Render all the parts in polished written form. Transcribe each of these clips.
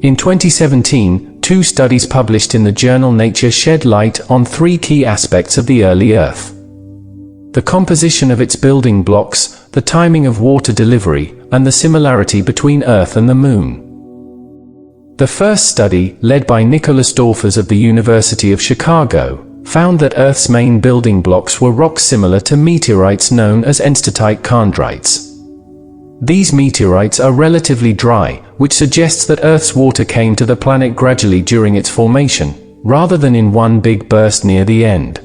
In 2017, two studies published in the journal Nature shed light on three key aspects of the early Earth: the composition of its building blocks, the timing of water delivery, and the similarity between Earth and the Moon. The first study, led by Nicholas Dorfers of the University of Chicago, found that Earth's main building blocks were rocks similar to meteorites known as enstatite chondrites. These meteorites are relatively dry, which suggests that Earth's water came to the planet gradually during its formation, rather than in one big burst near the end.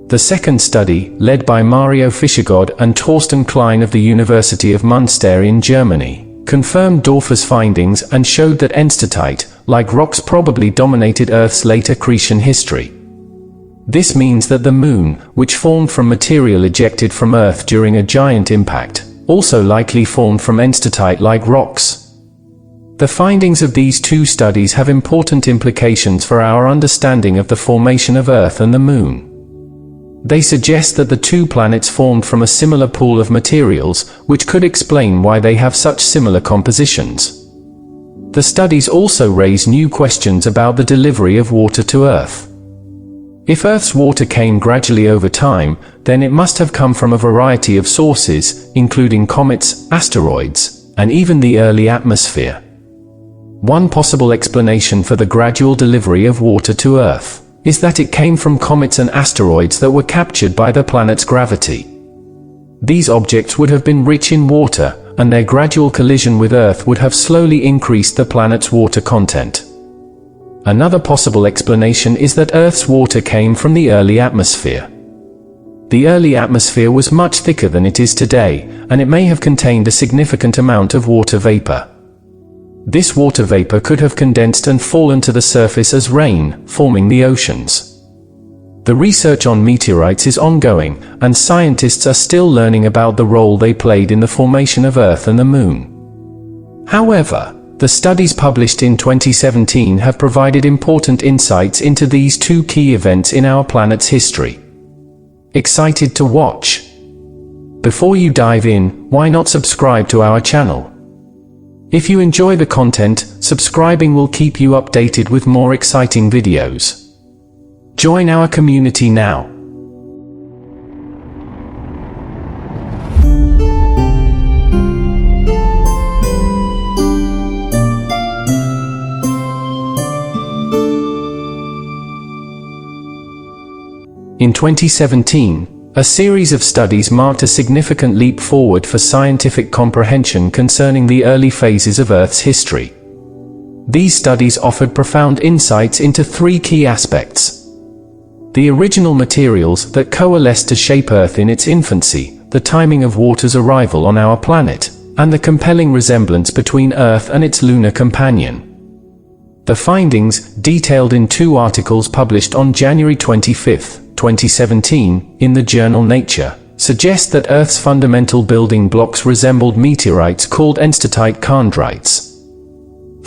The second study, led by Mario Fischegod and Torsten Klein of the University of Münster in Germany, confirmed Dorfers' findings and showed that enstatite, like rocks, probably dominated Earth's late accretion history. This means that the Moon, which formed from material ejected from Earth during a giant impact, also likely formed from enstatite-like rocks. The findings of these two studies have important implications for our understanding of the formation of Earth and the Moon. They suggest that the two planets formed from a similar pool of materials, which could explain why they have such similar compositions. The studies also raise new questions about the delivery of water to Earth. If Earth's water came gradually over time, then it must have come from a variety of sources, including comets, asteroids, and even the early atmosphere. One possible explanation for the gradual delivery of water to Earth is that it came from comets and asteroids that were captured by the planet's gravity. These objects would have been rich in water, and their gradual collision with Earth would have slowly increased the planet's water content. Another possible explanation is that Earth's water came from the early atmosphere. The early atmosphere was much thicker than it is today, and it may have contained a significant amount of water vapor. This water vapor could have condensed and fallen to the surface as rain, forming the oceans. The research on meteorites is ongoing, and scientists are still learning about the role they played in the formation of Earth and the Moon. However, the studies published in 2017 have provided important insights into these two key events in our planet's history. Excited to watch? Before you dive in, why not subscribe to our channel? If you enjoy the content, subscribing will keep you updated with more exciting videos. Join our community now. In 2017, a series of studies marked a significant leap forward for scientific comprehension concerning the early phases of Earth's history. These studies offered profound insights into three key aspects: the original materials that coalesced to shape Earth in its infancy, the timing of water's arrival on our planet, and the compelling resemblance between Earth and its lunar companion. The findings, detailed in two articles published on January 25, 2017, in the journal Nature, suggest that Earth's fundamental building blocks resembled meteorites called enstatite chondrites.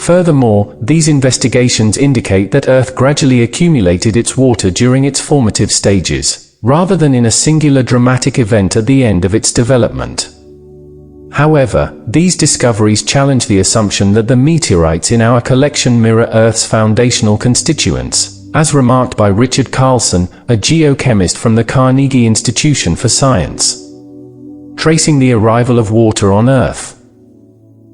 Furthermore, these investigations indicate that Earth gradually accumulated its water during its formative stages, rather than in a singular dramatic event at the end of its development. However, these discoveries challenge the assumption that the meteorites in our collection mirror Earth's foundational constituents, as remarked by Richard Carlson, a geochemist from the Carnegie Institution for Science. Tracing the arrival of water on Earth.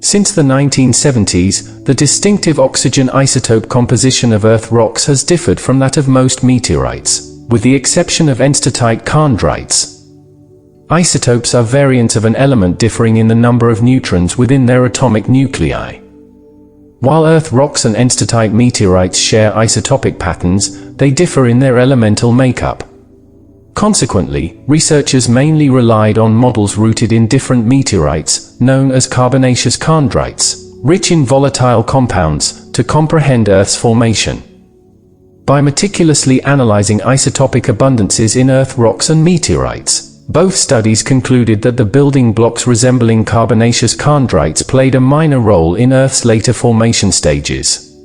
Since the 1970s, the distinctive oxygen isotope composition of Earth rocks has differed from that of most meteorites, with the exception of enstatite chondrites. Isotopes are variants of an element differing in the number of neutrons within their atomic nuclei. While Earth rocks and enstatite meteorites share isotopic patterns, they differ in their elemental makeup. Consequently, researchers mainly relied on models rooted in different meteorites, known as carbonaceous chondrites, rich in volatile compounds, to comprehend Earth's formation. By meticulously analyzing isotopic abundances in Earth rocks and meteorites, both studies concluded that the building blocks resembling carbonaceous chondrites played a minor role in Earth's later formation stages.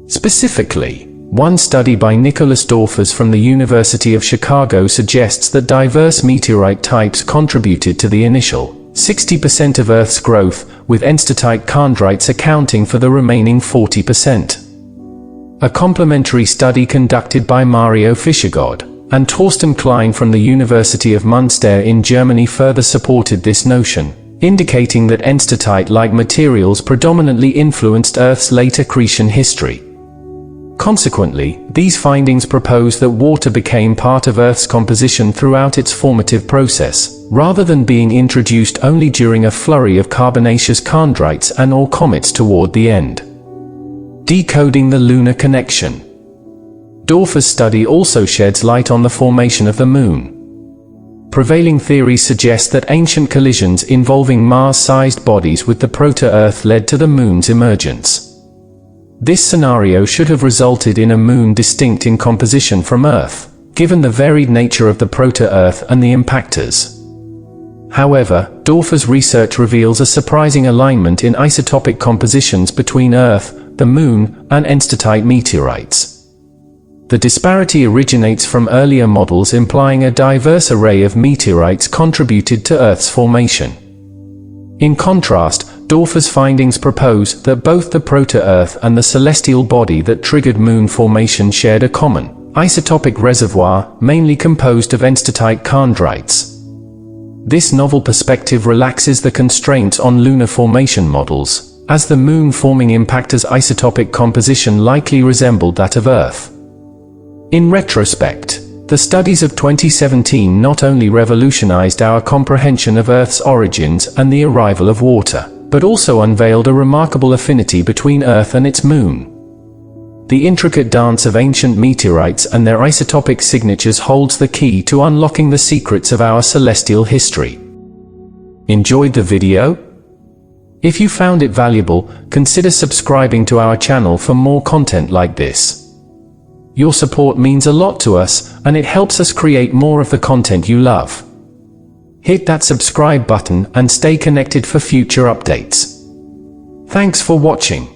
Specifically, one study by Nicholas Dorfers from the University of Chicago suggests that diverse meteorite types contributed to the initial, 60% of Earth's growth, with enstatite chondrites accounting for the remaining 40%. A complementary study conducted by Mario Fischegod and Torsten Klein from the University of Münster in Germany further supported this notion, indicating that enstatite-like materials predominantly influenced Earth's late accretion history. Consequently, these findings propose that water became part of Earth's composition throughout its formative process, rather than being introduced only during a flurry of carbonaceous chondrites and/or comets toward the end. Decoding the lunar connection. Dorfer's study also sheds light on the formation of the Moon. Prevailing theories suggest that ancient collisions involving Mars-sized bodies with the proto-Earth led to the Moon's emergence. This scenario should have resulted in a Moon distinct in composition from Earth, given the varied nature of the proto-Earth and the impactors. However, Dorfer's research reveals a surprising alignment in isotopic compositions between Earth, the Moon, and enstatite meteorites. The disparity originates from earlier models implying a diverse array of meteorites contributed to Earth's formation. In contrast, Dorfer's findings propose that both the proto-Earth and the celestial body that triggered Moon formation shared a common, isotopic reservoir, mainly composed of enstatite chondrites. This novel perspective relaxes the constraints on lunar formation models, as the Moon-forming impactor's isotopic composition likely resembled that of Earth. In retrospect, the studies of 2017 not only revolutionized our comprehension of Earth's origins and the arrival of water, but also unveiled a remarkable affinity between Earth and its Moon. The intricate dance of ancient meteorites and their isotopic signatures holds the key to unlocking the secrets of our celestial history. Enjoyed the video? If you found it valuable, consider subscribing to our channel for more content like this. Your support means a lot to us, and it helps us create more of the content you love. Hit that subscribe button and stay connected for future updates. Thanks for watching.